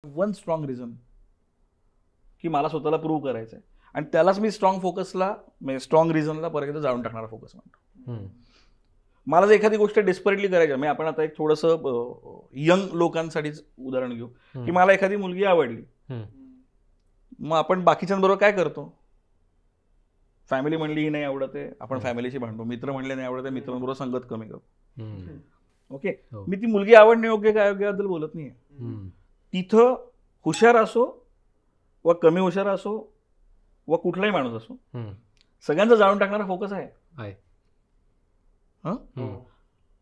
One strong reason की मला स्वतःला प्रूव्ह करायचं आहे, आणि त्यालाच मी स्ट्रॉंग फोकसला म्हणजे स्ट्रॉंग रिझनला परत जाळून टाकणारा फोकस म्हणतो. मला जर एखादी गोष्ट डेस्परेटली करायची आहे, आपण आता एक थोडंसं यंग लोकांसाठीच उदाहरण घेऊ की मला एखादी मुलगी आवडली, मग आपण बाकीच्यांबरोबर काय करतो? फॅमिली म्हणली ही नाही आवडत आहे, आपण फॅमिलीशी भांडतो. मित्र म्हणले नाही आवडत आहे, मित्रांबरोबर संगत कमी करतो. ओके, मी ती मुलगी आवडणे योग्य काय योग्याबद्दल बोलत नाहीये. तिथं हुशार असो व कमी हुशार असो व कुठलाही माणूस असो, सगळ्यांचा जाळून टाकणारा फोकस आहे.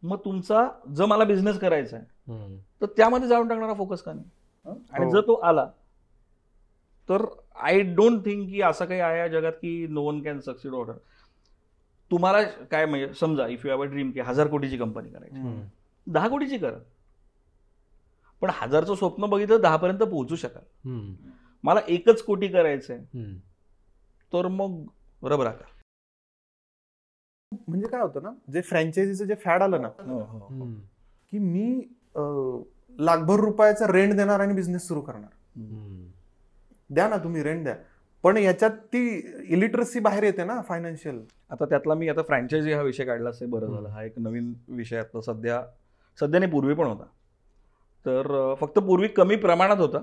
मग तुमचा जर मला बिझनेस करायचा आहे तर त्यामध्ये जाळून टाकणारा फोकस का नाही? आणि जर तो आला तर आय डोंट थिंक की असं काही आहे या जगात की no one can succeed order. तुम्हाला काय म्हणजे समजा if you have a dream की 1000 कोटीची कंपनी करायची, 10 कोटीची करा, पण 1000चं स्वप्न बघितलं 10 पर्यंत पोहोचू शकाल. मला 1च कोटी करायचंय तर मग रबरा का. म्हणजे काय होतं ना, जे फ्रँचायझीचं जे फॅड आलं ना, की मी लाखभर रुपयाचा रेंट देणार आणि बिझनेस सुरू करणार. द्या ना तुम्ही रेंट द्या, पण याच्यात ती इलिटरसी बाहेर येते ना फायनान्शियल. आता त्यातला मी आता फ्रँचायझी हा विषय काढला असे बरं झालं. हा एक नवीन विषय आता सध्या नाही, पूर्वी पण होता. तर फक्त पूर्वी कमी प्रमाणात होता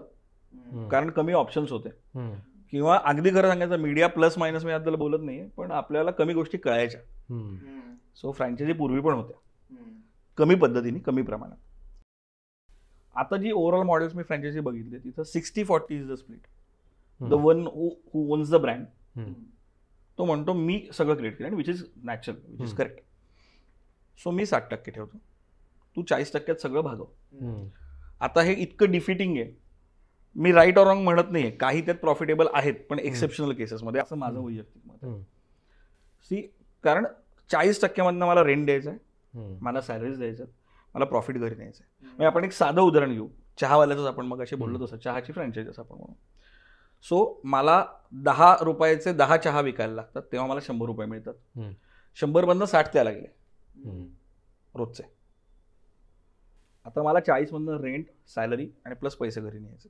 कारण कमी ऑप्शन्स होते, किंवा अगदी खरं सांगायचं मीडिया प्लस मायनस मी याबद्दल बोलत नाहीये, पण आपल्याला कमी गोष्टी कळायच्या. सो फ्रँचायझी पूर्वी पण होत्या, कमी पद्धतीने कमी प्रमाणात. आता जी ओव्हरऑल मॉडेल्स मी फ्रँचायझी बघितली तिथं 60-40 is the split. The one who owns the brand तो म्हणतो मी सगळं क्रिएट केलं, which is natural, which is correct. So मी 60% ठेवतो, तू 40% सगळं भागव. आता हे इतकं डिफिटिंग आहे, मी राईट ऑर रॉंग म्हणत नाहीये, काही त्यात प्रॉफिटेबल आहेत पण एक्सेप्शनल केसेसमध्ये, असं माझं वैयक्तिक मत आहे. कारण 40%मधनं मला रेंट द्यायचं आहे, मला सॅलरीज द्यायचं, मला प्रॉफिट घरी द्यायचं आहे. म्हणजे आपण एक साधं उदाहरण घेऊ, चहावाल्याच आपण मग असे बोललो तसं, चहाची फ्रँचायझी असं आपण म्हणू. सो मला 10 रुपयाचे 10 चहा विकायला लागतात, तेव्हा मला 100 रुपये मिळतात. 100 मधनं 60 त्याला गेले रोजचे. आता मला 40 मधनं रेंट, सॅलरी आणि प्लस पैसे घरी न्यायचे.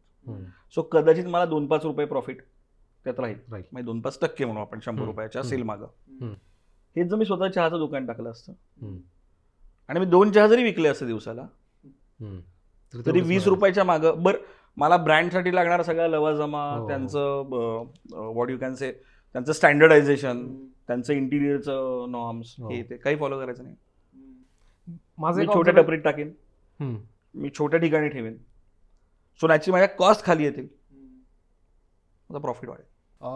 सो कदाचित मला 2-5 रुपये प्रॉफिट त्यात राहील, म्हणजे 2-5% म्हणू आपण 100 रुपयाच्या सेल मागं. हेच जर मी स्वतः चहाचं दुकान टाकलं असतं आणि मी 2 चहा जरी विकले असते दिवसाला तरी 20 रुपयाच्या मागं. बरं, मला ब्रँडसाठी लागणारा सगळा लवाजमा, त्यांचं व्हॉट यू कॅन से, त्यांचं स्टँडर्डायझेशन, त्यांचं इंटिरियरचं नॉर्म्स, हे ते काही फॉलो करायचं नाही. मी छोट्या टपरीत टाकेन, मी छोट्या ठिकाणी ठेवेन, सो त्याची माझ्या कॉस्ट खाली येतील, माझा प्रॉफिट वाढेल.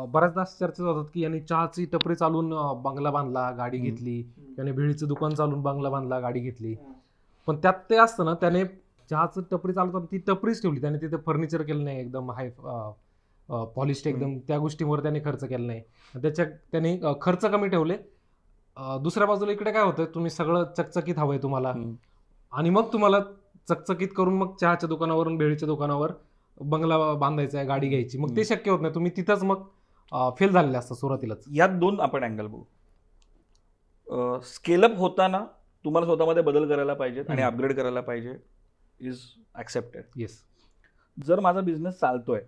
बऱ्याचदा चर्चा होतात की यांनी चहाची टपरी चालून बंगला बांधला, गाडी घेतली, याने भेळीचं दुकान चालून बंगला बांधला, गाडी घेतली. पण त्यात ते असतं ना, त्याने चहाचं टपरी चालवताना ती टपरीच ठेवली, त्याने तिथे फर्निचर केलं नाही, एकदम हाय पॉलिश एकदम, त्या गोष्टींवर त्याने खर्च केला नाही, त्याने खर्च कमी ठेवले. दुसऱ्या बाजूला इकडे काय होतं, तुम्ही सगळं चकचकीत हवंय तुम्हाला, आणि मग तुम्हाला चकचकीत करून मग चहाच्या दुकानावरून भेळीच्या दुकानावर बंगला बांधायचा आहे, गाडी घ्यायची, मग ते शक्य होत नाही. तुम्ही तिथंच मग फेल झालेले असतं सुरुवातीलाच. यात 2 आपण अँगल बघू. स्केलअप होताना तुम्हाला स्वतःमध्ये बदल करायला पाहिजेत आणि अपग्रेड करायला पाहिजे, इज ॲक्सेप्टेड. येस. जर माझा बिझनेस चालतोय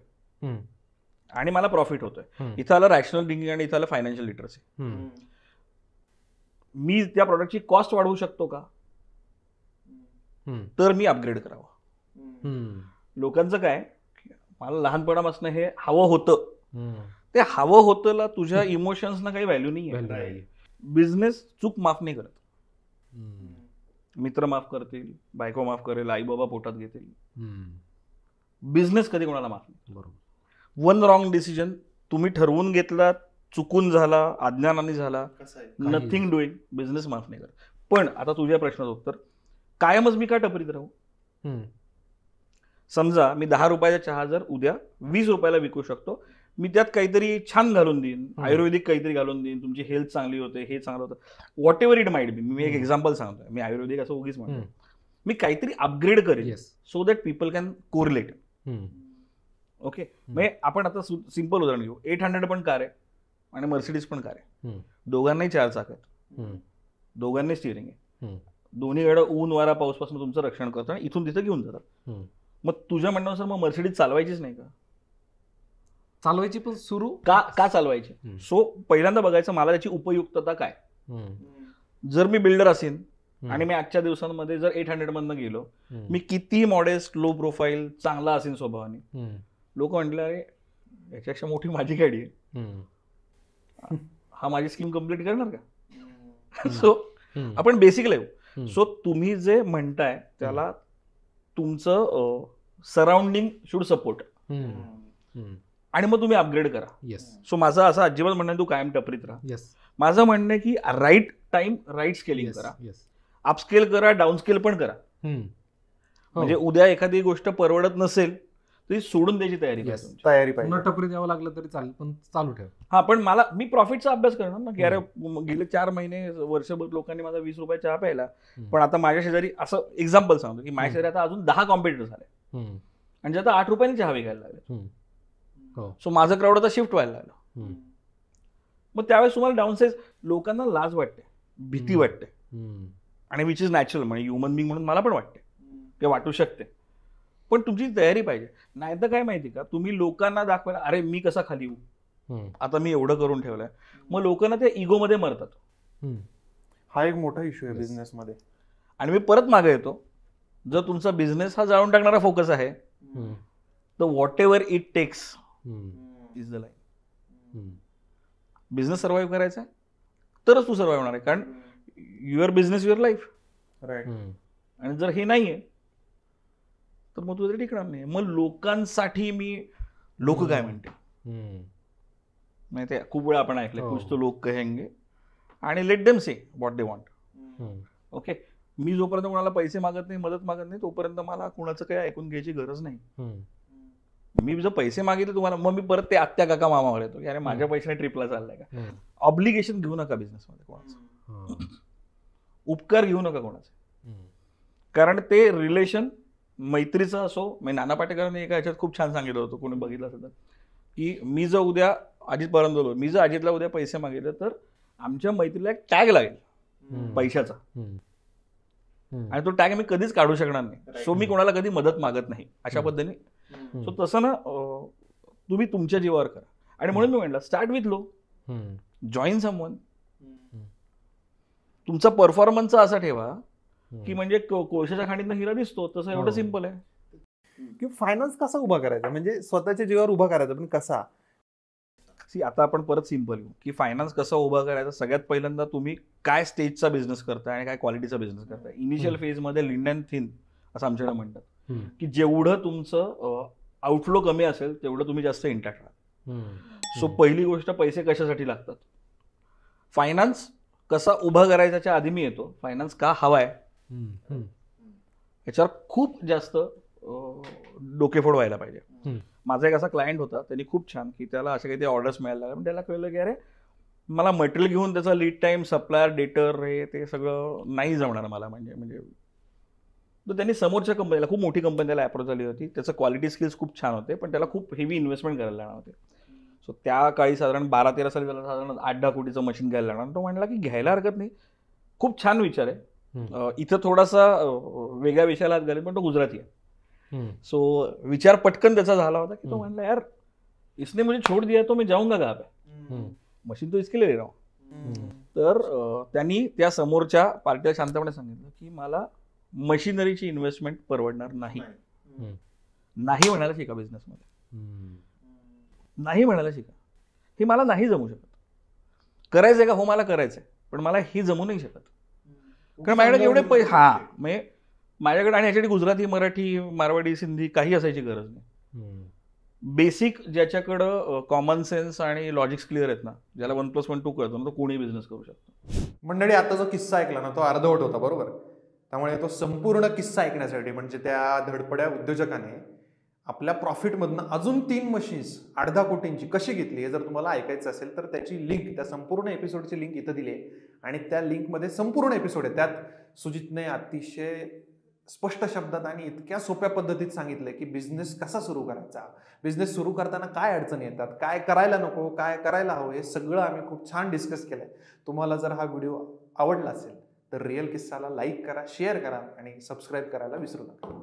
आणि मला प्रॉफिट होतोय, इथं आलं रॅशनल थिंकिंग आणि इथं आलं फायनान्शियल लिटरसी. मी त्या प्रॉडक्टची कॉस्ट वाढवू शकतो का, तर मी अपग्रेड करावं. लोकांचं काय, मला लहानपणापासून हे हवं होतं, ते हवं होतंला तुझ्या इमोशन्सना काही व्हॅल्यू नाही आहे. बिझनेस चूक माफ नाही करत. मित्र माफ करतील, बायको माफ करेल, आई बाबा पोटात घेतील, बिझनेस कधी कोणाला माफ नाही. बरोबर. वन रॉंग डिसिजन तुम्ही ठरवून घेतला, चुकून झाला, अज्ञानाने झाला, नथिंग डुईंग, बिझनेस माफ नाही करत. पण आता तुझ्या प्रश्नाचं उत्तर, कायमच मी का टपरीत राहू? समजा मी 10 रुपयाचा चहा जर उद्या 20 रुपयाला विकू शकतो, मी त्यात काहीतरी छान घालून देईन, आयुर्वेदिक काहीतरी घालून देईन, तुमची हेल्थ चांगली होते, हे चांगलं होतं, whatever it might be. मी एक एक्झाम्पल सांगतोय, मी आयुर्वेदिक असं उगीच म्हणतो, मी काहीतरी अपग्रेड करेन so that people can correlate. Okay, म्हणजे आपण आता सिंपल उदाहरण घेऊ, 800 पण कार आहे आणि मर्सिडीज पण कार आहे, दोघांनाही 4 चाक आहेत, दोघांनी स्टिअरिंग आहे, दोन्हीकडे ऊन वारा पाऊसपासून तुमचं रक्षण करतो आणि इथून तिथं घेऊन जातात. मग तुझ्या म्हणण्यानुसार मग मर्सिडीज चालवायचीच नाही का? चालवायची, पण सुरू का चालवायची? सो पहिल्यांदा बघायचं मला त्याची उपयुक्तता काय. जर मी बिल्डर असेल आणि मी आजच्या दिवसांमध्ये जर 800 मधनं गेलो, मी किती मॉडेस्ट, लो प्रोफाईल, चांगला असेल स्वभावाने, लोक म्हटलं अरे याच्यापेक्षा मोठी माझी गाडी आहे, हा माझी स्कीम कम्प्लीट करणार का? सो आपण बेसिकला येऊ. सो तुम्ही जे म्हणताय त्याला तुमचं सराउंडिंग शुड सपोर्ट, आणि मग तुम्ही अपग्रेड करा. येस. सो माझं असं अजिबात म्हणणं तू कायम टपरीत राहा. येस. माझं म्हणणं आहे की राईट टाइम राईट स्केलिंग करा, अपस्केल करा, डाऊनस्केल पण करा. म्हणजे उद्या एखादी गोष्ट परवडत नसेल तरी सोडून द्यायची तयारी पाहिजे. पुन्हा टपरी द्यावं लागलं तरी चालेल, पण चालू ठेव. हा, पण मी प्रॉफिटचा अभ्यास करणार ना, की अरे गेले 4 महिने वर्षभर लोकांनी माझा 20 रुपये चहा प्यायला, पण आता माझ्या शेजारी, असं एक्झाम्पल सांगतो की माझ्या शेजारी आता अजून 10 कॉम्पिटिटर झाले आणि आता 8 रुपयांनी चहा विकायला लागले. सो माझं क्राऊड आता शिफ्ट व्हायला लागलं. मग त्यावेळेस तुम्हाला डाऊनसाइज, लोकांना लाज वाटते, भीती वाटते, आणि विच इज नॅचरल. म्हणजे ह्युमन बिंग म्हणून मला पण वाटते, ते वाटू शकते, पण तुमची तयारी पाहिजे. नाही तर काय माहिती का, तुम्ही लोकांना दाखवायला अरे मी कसा खाली येऊ, आता मी एवढं करून ठेवलंय, मग लोकांना ते इगोमध्ये मरतात. हा एक मोठा इश्यू आहे बिझनेसमध्ये. आणि मी परत मागे येतो, जर तुमचा बिझनेस हा जाळून टाकणारा फोकस आहे तर whatever it takes is the line. Business survive करायचा आहे तरच तू सर्व्हाइव्ह होणार आहे, कारण your business your life. Right. आणि जर हे नाहीये तर मग तुझं टिकणार नाही. मग लोकांसाठी मी लोक काय म्हणते माहिती आहे, खूप वेळा आपण ऐकलं कुछ तो लोक कहेंगे, आणि let them say what they want. Okay, मी जोपर्यंत कोणाला पैसे मागत नाही, मदत मागत नाही, तोपर्यंत मला कोणाचं काही ऐकून घ्यायची गरज नाही. मी जर पैसे मागितले तुम्हाला, मग मी परत ते आत्या काका मामावर येतो की अरे माझ्या पैशाने ट्रिपला चाललाय का. ऑब्लिगेशन घेऊ नका बिझनेसमध्ये कोणाचं, उपकार घेऊ नका कोणाचे, कारण ते रिलेशन मैत्रीचं असो. मी नाना पाटेकरांनी एका ह्याच्यात खूप छान सांगितलं होतं, कोणी बघितलं असेल तर, की मी जर उद्या अजितपर्यंत बोललो, मी जर अजितला उद्या पैसे मागितले तर आमच्या मैत्रीला एक टॅग लागेल पैशाचा, आणि तो टॅग मी कधीच काढू शकणार नाही. सो मी कोणाला कधी मदत मागत नाही अशा पद्धतीने. सो तसं ना तुम्ही तुमच्या जीवावर करा. आणि म्हणून मी म्हटलं start with low, join someone. तुमचा परफॉर्मन्स असा ठेवा की म्हणजे कोळशाच्या खाणीतनं हिरा दिसतो तसं, एवढं सिम्पल आहे. की फायनान्स कसा उभा करायचा, म्हणजे स्वतःच्या जीवावर उभा करायचा, पण कसा. आता आपण परत सिम्पल घेऊ की फायनान्स कसा उभा करायचा. सगळ्यात पहिल्यांदा तुम्ही काय स्टेजचा बिझनेस करताय आणि काय क्वालिटीचा बिझनेस करताय. इनिशियल फेजमध्ये लिंड अँड थिन असं आमच्याकडे म्हणतात, की जेवढं तुमचं आउटफ्लो कमी असेल तेवढं तुम्ही जास्त इंटॅक्ट राहा. सो पहिली गोष्ट, पैसे कशासाठी लागतात. फायनान्स कसा उभा करायच्याच्या आधी मी येतो, फायनान्स का हवाय याच्यावर खूप जास्त डोकेफोड व्हायला पाहिजे. माझा एक असा क्लायंट होता, त्यांनी खूप छान, की त्याला अशा काही ऑर्डर्स मिळायला लागल्या, पण त्याला कळलं की अरे मला मटेरियल घेऊन त्याचा लीड टाइम, सप्लायर, डेटर, हे ते सगळं नाही जमणार मला. म्हणजे तर त्यांनी समोरच्या कंपनीला, खूप मोठी कंपनी त्याला अप्रोच झाली होती, त्याचं क्वालिटी स्किल्स खूप छान होते, पण त्याला खूप हेवी इन्व्हेस्टमेंट करायला लागणार होते. सो त्या काळी साधारण 12-13 साली त्याला साधारण 8-10 कोटीचं मशीन घ्यायला लागणार. तो म्हणला की घ्यायला हरकत नाही, खूप छान विचार आहे. इथं थोडासा वेगळ्या विषयाला हात घालेल, पण तो गुजराती आहे. सो विचार पटकन त्याचा झाला होता की तो म्हणला यार इसने मुझे छोड़ दिया तो मैं जाऊंगा कहाँ पे, मशीन तो इसके लिए ले रहा हूं. तर त्यांनी त्या समोरच्या पार्टीला शांतपणे सांगितलं की मला मशिनरीची इन्व्हेस्टमेंट परवडणार नाही. नाही म्हणायला शिका बिझनेसमध्ये, नाही म्हणायला शिका. हे मला नाही जमू शकत. करायचंय का? हो मला करायचंय, पण मला ही जमू नाही शकत, कारण माझ्याकडे एवढे म्हणजे माझ्याकडे, आणि ह्याच्यासाठी गुजराती, मराठी, मारवाडी, सिंधी काही असायची गरज नाही. बेसिक ज्याच्याकडं कॉमन सेन्स आणि लॉजिक्स क्लिअर आहेत ना, ज्याला 1+1=2 कळतो ना, तो कोणी बिझनेस करू शकतो. मंडळी, आता जो किस्सा ऐकला ना तो अर्धवट होता, बरोबर. त्यामुळे तो संपूर्ण किस्सा ऐकण्यासाठी, म्हणजे त्या धडपड्या उद्योजकाने आपल्या प्रॉफिटमधनं अजून 3 मशीन्स 8-10 कोटींची कशी घेतली, हे जर तुम्हाला ऐकायचं असेल तर त्याची लिंक, त्या संपूर्ण एपिसोडची लिंक इथं दिली आहे, आणि त्या लिंकमध्ये संपूर्ण एपिसोड आहे. त्यात सुजितने अतिशय स्पष्ट शब्दात आणि इतक्या सोप्या पद्धतीत सांगितलंय की बिझनेस कसा सुरू करायचा, बिझनेस सुरू करताना काय अडचणी येतात, काय करायला नको, काय करायला हवं, हे सगळं आम्ही खूप छान डिस्कस केलंय. तुम्हाला जर हा व्हिडिओ आवडला असेल तर रिअल किस्साला लाईक करा, शेअर करा आणि सबस्क्राईब करायला विसरू नका.